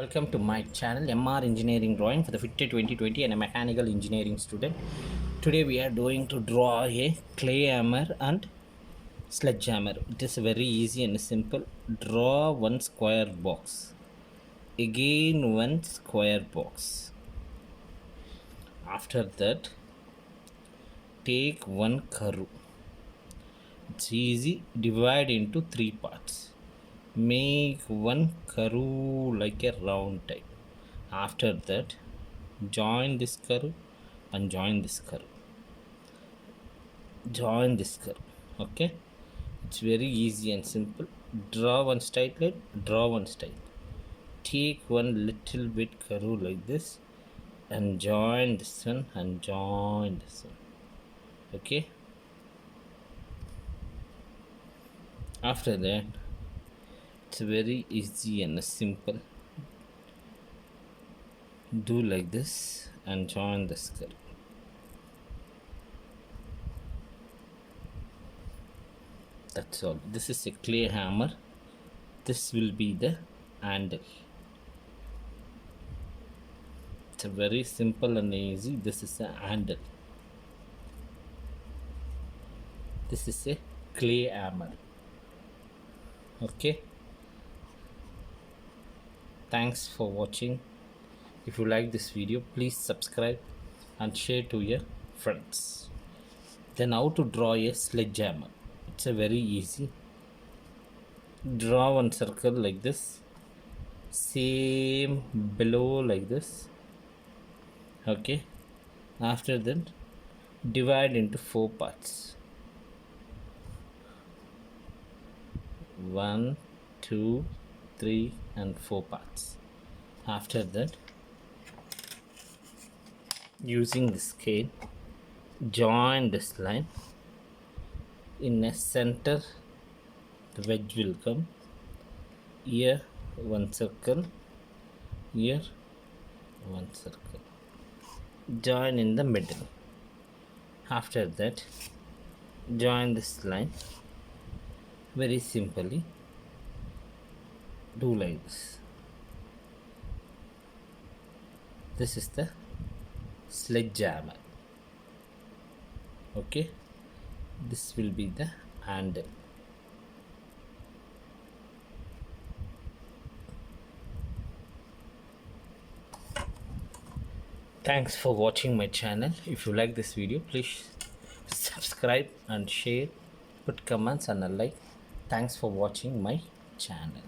Welcome to my channel MR Engineering Drawing for the Fitted 2020 and a mechanical engineering student. Today we are going to draw a clay hammer and sledgehammer. It is very easy and simple. Draw one square box. Again one square box. After that, take one curve. It's easy. Divide into three parts. Make one curve like a round type. After that, join this curve and join this curve. Join this curve. Okay, it's very easy and simple. Draw one straight line, draw one straight. Take one little bit curve like this and join this one and join this one. Okay, after that, it's very easy and simple. Do like this and join this curve. That's all. This is a clay hammer. This will be the handle. It's a very simple and easy. This is a handle. This is a clay hammer. Okay, thanks for watching. If you like this video, please subscribe and share to your friends. Then how to draw a sledgehammer. It's a very easy. Draw one circle like this, same below like this. Okay, after that divide into four parts. 1, 2, 3 and 4 parts. After that, using the scale, join this line. In a center, the wedge will come. Here one circle, here one circle. Join in the middle. After that, join this line. Very simply do like this. This is the sledgehammer. Okay, this will be the handle. Thanks for watching my channel. If you like this video, please subscribe and share, put comments and a like. Thanks for watching my channel.